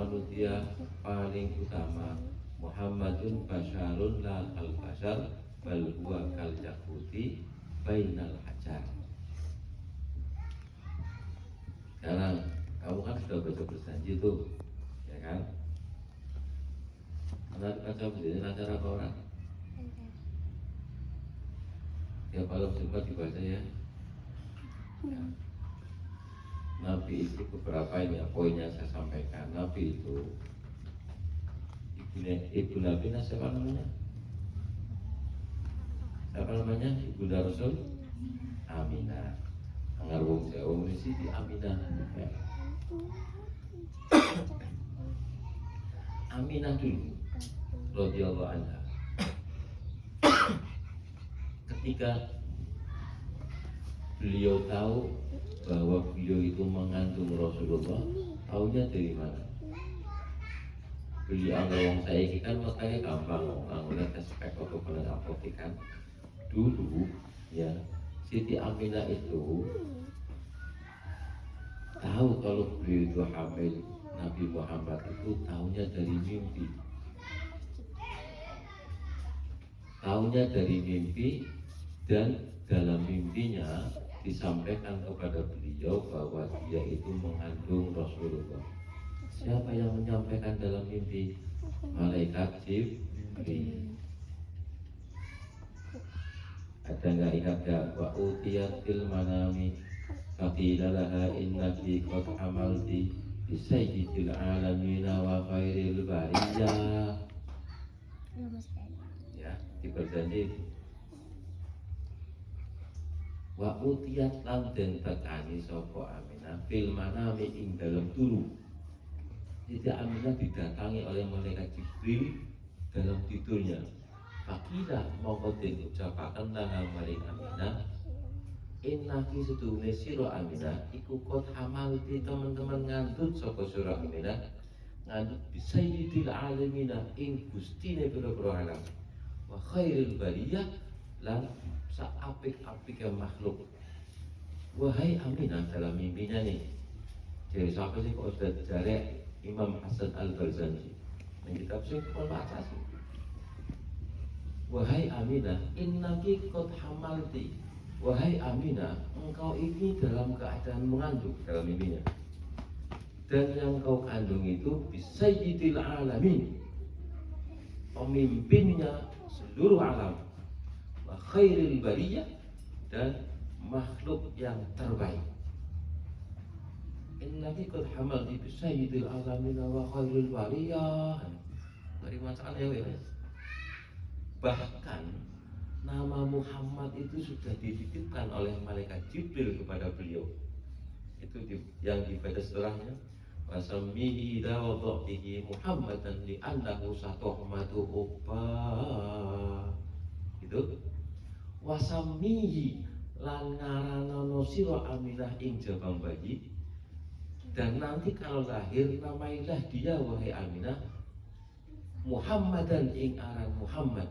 manusia paling utama. Muhammadun basyarun la kal basyar bal huwa kal yaquti bainal hajar. Sekarang kamu kan sudah baca berjanji tuh, ya kan? Nanti baca berjanji acara apa orang? Ya kalau sempat dibaca ya. Nabi itu beberapa ini poinnya saya sampaikan. Nabi itu ibu Nabi siapa namanya? Siapa namanya? Ibunda Rasul Aminah. Anggar wong Jawa mesti di Aminah. Ya. Aminah dulu radhiyallahu anha. Ketika beliau tahu bahwa beliau itu mengandung Rasulullah, tahunya dari mana? Beliau anggap wong saiki kan makanya gampang anggone tes spek atau pada apotek kan. Dulu ya Siti Aminah itu tahu kalau beliau itu hamil Nabi Muhammad itu tahunya dari mimpi. Tahunya dari mimpi dan dalam mimpinya disampaikan kepada beliau bahwa dia itu mengandung Rasulullah. Siapa yang menyampaikan dalam mimpi? Malaikat Jibril. Ada nggak ingat gak? Wa utiyatil manami faqila laha innaki qad hamalti bi sayyidil alamin wa khairil bariyah. Ya, diperjanji. Wa utiyat lan den tekani sapa Aminah fil manami ing dalem turu. Jadi Aminah didatangi oleh malaikat Jibril dalam tidurnya. Fakila mongko den ucapaken nang maring Aminah, innaki sedune sira Aminah iku kot hamalti teman-teman ngandut sapa sira Aminah ngandut bisayyidil alamina ing gustine pira-pira alam wa khairil bariyah lan seapik-apiknya makhluk. Wahai Aminah, dalam mimpinya nih. Jadi siapa sih kok sudah jare Imam Hasan Al-Barzanji kitab sing kok baca sih. Wahai Aminah, innaki qad hamalti. Wahai Aminah, engkau ini dalam keadaan mengandung dalam mimpinya. Dan yang kau kandung itu bisayyidil alamin, pemimpinnya seluruh alam. Khairil bariyah, dan makhluk yang terbaik. Innaki qad hamalti bi sayyidil alamin wa khairil bariyah. Dari masalah ya wes. Bahkan nama Muhammad itu sudah dititipkan oleh malaikat Jibril kepada beliau. Itu yang dibaca setelahnya. Wasammihi dawadhihi Muhammadan li annahu satuhmatu ubah. Itu wasamihi lan ngaranana sira Aminah ing jabang bayi, dan nanti kalau lahir namailah dia wahai Aminah Muhammadan ing aran Muhammad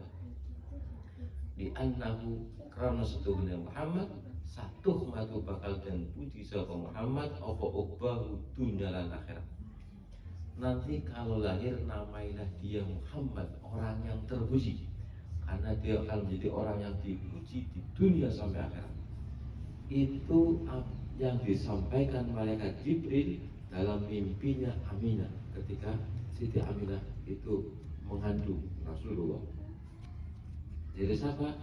di annahu karena setuhune Muhammad satuh matu bakal dan puji sapa Muhammad apa ubahu dunya lan akhirat. Nanti kalau lahir namailah dia Muhammad, orang yang terpuji, karena dia akan menjadi orang yang dipuji di dunia sampai akhirat. Itu yang disampaikan malaikat Jibril dalam mimpinya Aminah ketika Siti Aminah itu mengandung Rasulullah. Dari siapa?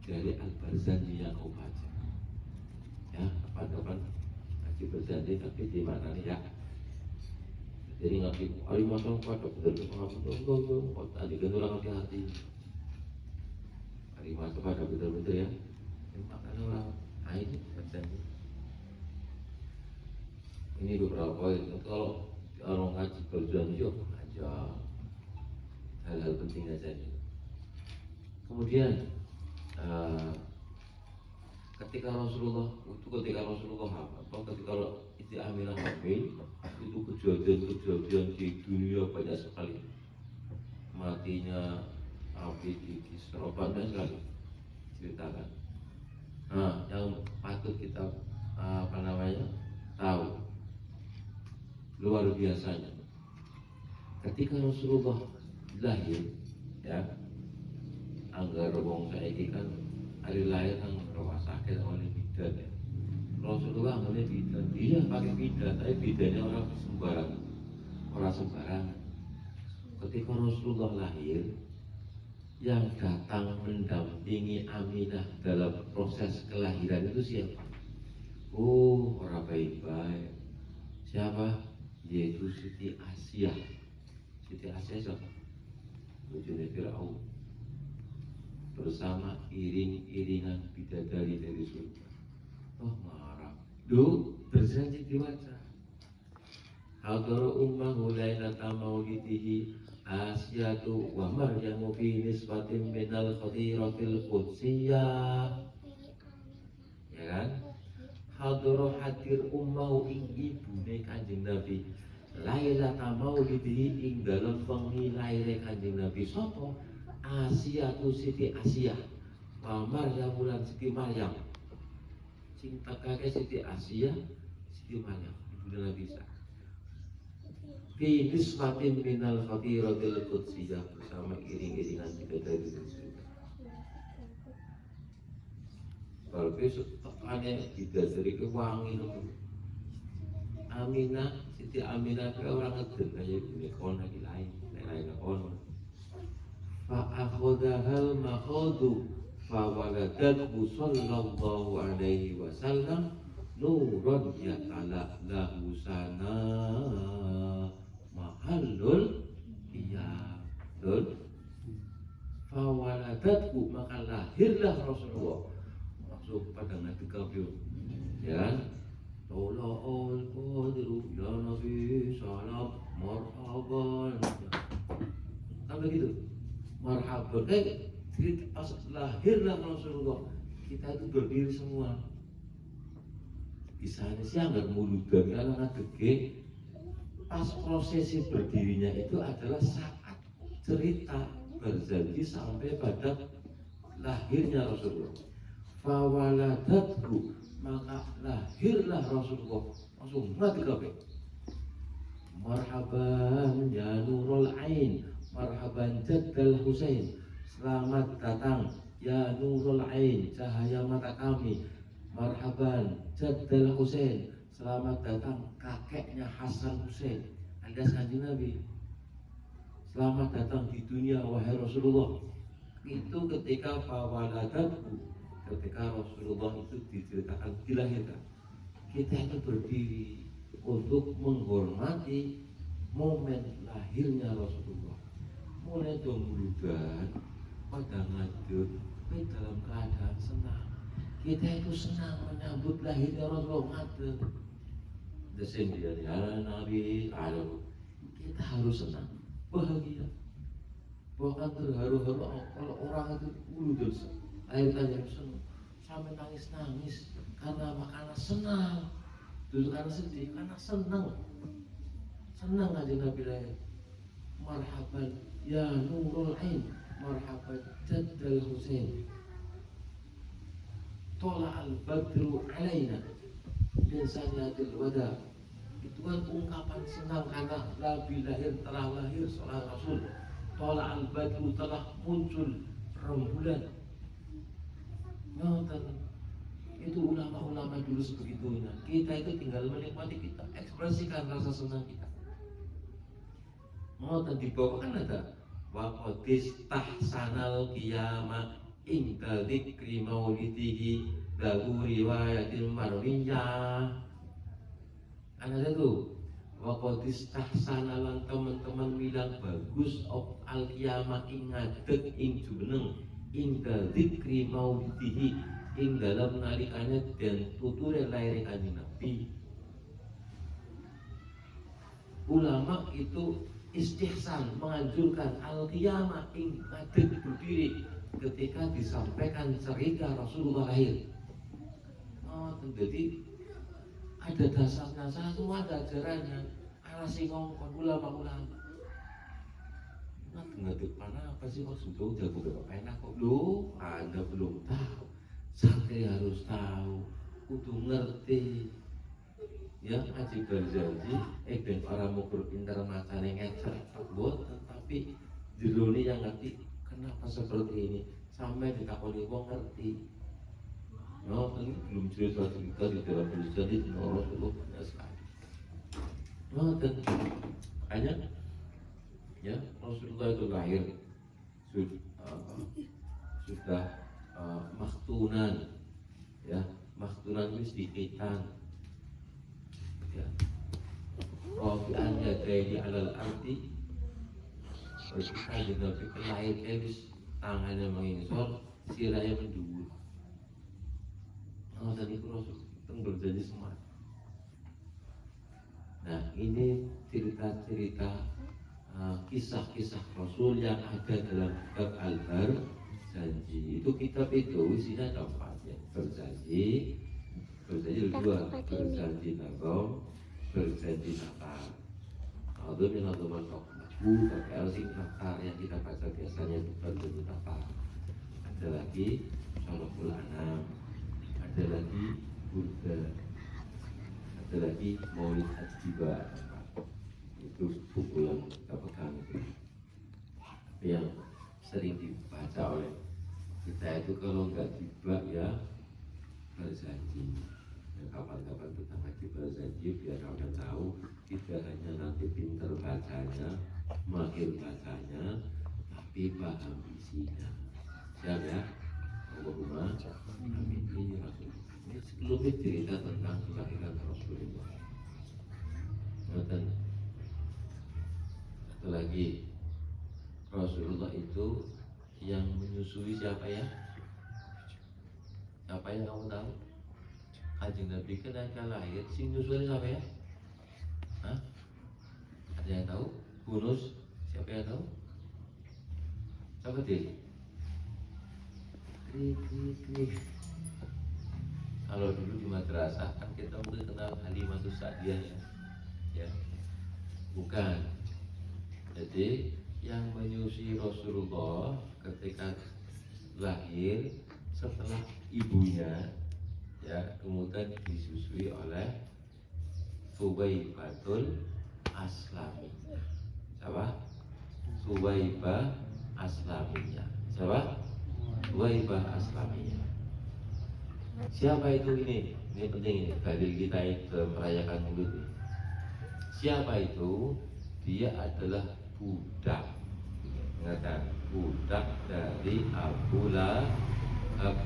Dari Al-Barzanji yang kau baca. Ya, kapan-kapan ngaji Barzanji tapi di mana nih ya? Jadi ngaji hari masuk pada betul-betul pengapunten kok tadi kan orang hati-hati. Hari masuk pada betul-betul ya. Makanya orang ini Barzanji. Ini beberapa poin. Kalau ngaji Barzanji aja hal-hal penting aja nih. Kemudian ketika Rasulullah ketika Siti Aminah hamil, itu kejadian di dunia banyak sekali. Matinya Abi di Kisra banyak sekali ceritakan. Nah, yang patut kita tahu luar biasanya Ketika Rasulullah lahir, ya, anggar wong saiki kan hari lahir kan rumah sakit oleh bidan ya. Rasulullah nggak bidan, iya pakai bidan, tapi bidannya orang sembarang. Ketika Rasulullah lahir, yang datang mendampingi Aminah dalam proses kelahiran itu siapa? Oh, orang baik-baik. Siapa? Yaitu Siti Asia. Siti Asia siapa? Bujune Fir'aun bersama iring-iringan bidadari dari surga. Oh, marah. Duh, terjadi diwaca. Hadara ummahu lailata maulidihi Asyatu wa Maryamu fi nisbatin minal khadiratil qudsiyah. Ya kan? Hadara hadir ummahu ing ibune Kanjeng Nabi lailata maulidihi ing dalem wengi laire Kanjeng Nabi sapa? Asyatu Siti Asia wa Maryamu lan Siti Maryam. Sing tekake Siti Asia, Siti Maryam, ibune Nabi Isa. Fi nisbatin minal khadiratil qudsiyah bersama iring-iringan bidadari dari surga. Kalau besok tekannya bidadari wangi loh. Aminah, Siti Aminah itu orang ngeden kayak gini, kono lagi lain kono. Fa akhadhal makhadu fa waladathu sallallahu alaihi wasallam nuran yatala lahu sana mahallul iya lul fawaladatku maka lahirlah Rasulullah maksud pada ngadika beliau ya tola'ul qadiru ya Nabi salam marhaban kan begitu marhaban pas lahirlah Rasulullah kita itu berdiri semua bisa sih nggak muludan kalau ngadeke pas prosesi berdirinya itu adalah saat cerita berjanji sampai pada lahirnya Rasulullah. Fawaladatku maka lahirlah Rasulullah langsung mati kabeh. Marhaban ya Nurul Ain, marhaban Jaddal Husain. Selamat datang ya Nurul Ain, cahaya mata kami. Marhaban Jaddal Husain. Selamat datang kakeknya Hasan Hussein alias Kanjeng Nabi. Selamat datang di dunia wahai Rasulullah. Itu ketika fawaladatku, ketika Rasulullah itu diceritakan dilahirkan. Kita itu berdiri untuk menghormati momen lahirnya Rasulullah. Mulai dongludan pada ngadut dalam keadaan senang. Kita itu senang menyambut lahirnya Rasulullah ngadut. Desain dia ya Nabi alam kita harus senang bahagia bahkan terharu-haru kalau orang itu dosa air tanya senang sampai nangis karena senang dulu karena sedih karena senang aja Nabi lahir. Marhaban ya Nurul Ain, marhaban Jaddal Husain, tola al-badru alaina min sanatil wada. Itu kan ungkapan senang karena Nabi lahir, telah lahir seorang Rasul. Tola al-badru telah muncul rembulan. Nonton itu ulama-ulama dulu sebegitunya. Kita itu tinggal menikmati, kita ekspresikan rasa senang kita. Nonton di bawah kan ada waqadis tahsanal qiyamah inda dzikri maulidihi lahu riwayatil marwiyah. Ada tuh waqadis tahsana lan teman-teman bilang bagus al-qiyamah ing ngadeg ing jumeneng inda dzikri maulidihi ing dalam nalikane dan tuture lair Kanjeng Nabi. Ulama itu istihsan menganjurkan al-qiyamah ing ngadeg berdiri ketika disampaikan cerita Rasulullah lahir. Jadi ada dasarnya, semua ada ajarannya. Ana sing ngomong ulama-ulama. Ngadeg mana apa sih maksudnya jago berapa enak kok? Loh, Anda belum tahu. Santri harus tahu, kudu ngerti. ya ngaji berjanji ben orang mukur pinter macane ngecer boten, tapi jerone yang ngerti kenapa seperti ini sampai ditakoni wong ngerti. No, ini belum cerita-cerita di dalam berjanji di Rasulullah banyak sekali. No, dan makanya ya Rasulullah itu lahir sudah maktunan, ya maktunan itu dikitan, ya Rafi'an yadayni alal arti. Ketika Nabi lahir wis tangannya menginsor, sirahnya mendhuwur. Dan itu Rasul berjanji semua. Nah ini cerita-cerita kisah-kisah Rasul yang ada dalam kitab Al-Barjanji. Itu kitab itu isinya ada 4 ya. Berjanji dua, berjanji Natal, berjanji Natal. Itu yang teman Bu, tapi sing Natal yang kita baca biasanya itu berjanji Natal. Ada lagi Sholokul Anam, ada lagi Burda, ada lagi Maulid Ad-Diba. Itu buku yang kita pegang itu, yang sering dibaca oleh kita itu. Kalau nggak tiba ya berjanji, ya kapan-kapan kita ngaji berjanji biar kalian tahu tidak hanya nanti pinter bacanya, mahir bacanya, tapi paham isinya. Siap ya? Allahumma amin. Ini Rasul. Ini sebelumnya cerita tentang kelahiran Rasulullah. Dan satu lagi, Rasulullah itu yang menyusui siapa ya? Siapa yang kamu tahu? Kanjeng Nabi ketika lahir, si nyusui siapa ya? Hah? Ada yang tahu? Bonus? Siapa yang tahu? Siapa dia? Kalau dulu di madrasah kan kita mungkin kenal Halimatus Sa'diyah ya. Bukan. Jadi yang menyusui Rasulullah ketika lahir setelah ibunya ya, kemudian disusui oleh Suwaibatul Aslamiyah. Siapa? Suwaibah Aslamiyah. Siapa? Suwaibah Aslamiyah. Siapa itu ini? Ini penting ini, dalil kita itu merayakan Maulid ini. Siapa itu? Dia adalah budak. Ingatkan, budak dari Abu Lahab.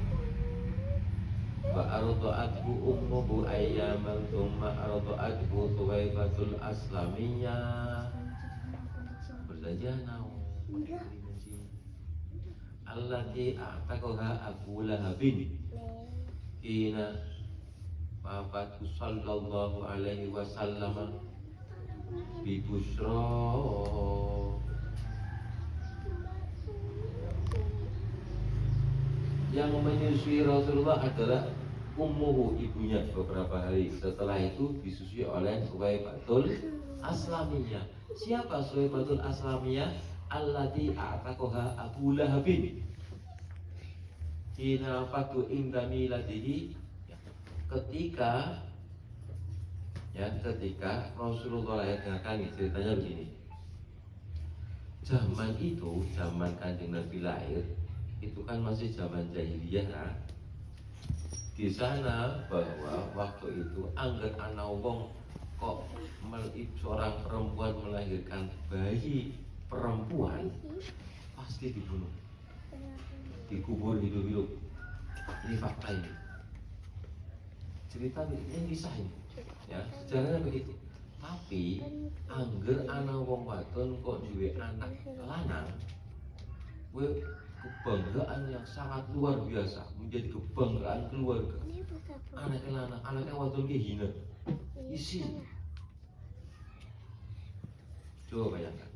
Wa arda'athu ummuhu ayyaman thumma arda'athu Suwaibatul Aslamiyah. Berjanjian allati a'taqaha Abu Lahabin Ina wafatu sallallahu alaihi wasallam bi busra. Yang menyusui Rasulullah adalah ummuhu, ibunya. Beberapa hari setelah itu disusui oleh Suwaibatul Aslamiyah. Siapa Suwaibatul Aslamiyah? Allati a'taqaha Abu Lahabin Hina fatu inda miladihi. Ketika Rasulullah lahir, dengarkan ceritanya begini. Zaman itu, zaman Kanjeng Nabi lahir, itu kan masih zaman jahiliyah kan? Di sana bahwa waktu itu angger ana wong kok seorang perempuan melahirkan bayi perempuan, pasti dibunuh, dikubur hidup-hidup. Ini fakta ini. Cerita ini kisah ini. Ya, sejarahnya begitu. Tapi angger ana wong wadon kok duwe anak lanang, kebanggaan yang sangat luar biasa, menjadi kebanggaan keluarga. Anaknya lanang, anaknya wadon ki hina. Isi. Coba bayangkan.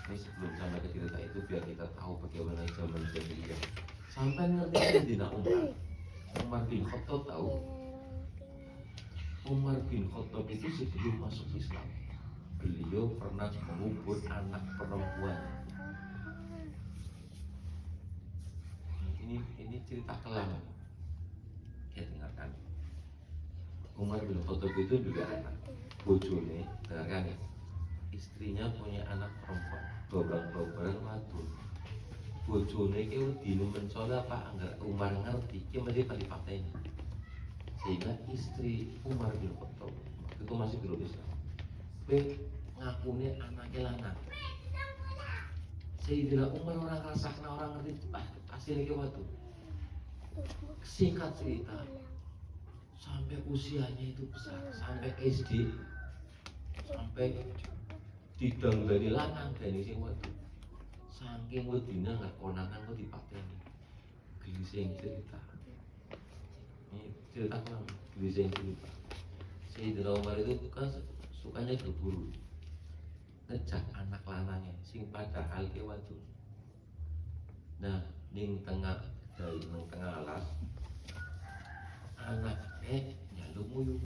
Ini sebelum sampai ke cerita itu biar kita tahu bagaimana zaman jahiliyah. Sampai ngerti Sayyidina Umar bin Khattab tahu? Umar bin Khattab itu sebelum masuk Islam, beliau pernah mengubur anak perempuan. Ini cerita kelam. Ya dengarkan. Umar bin Khattab itu juga anak bojone, dengarkan ya, istrinya punya anak perempuan dobang-dobang wadon. Bojone iki wedine mencole apa anggar Umar ngerti iki mesti pateni. Sehingga istri Umar bin Khattab itu masih belum Islam. Ngakune anaknya lanang. Sayyidina Umar orang rasakna orang ngerti asli iki waktu. Singkat cerita, sampai usianya itu besar, sampai SD, sampai didang dari lanang dan sing waktu. Saking wedina nggak konangan kok dipateni. Gelising cerita. Ini cerita kan gelising cerita. Sayyidina Umar itu kan sukanya berburu. Ngejak anak lanangnya sing padahal ke waktu. Nah, ning tengah dari tengah alas anaknya nyaluk nguyuh.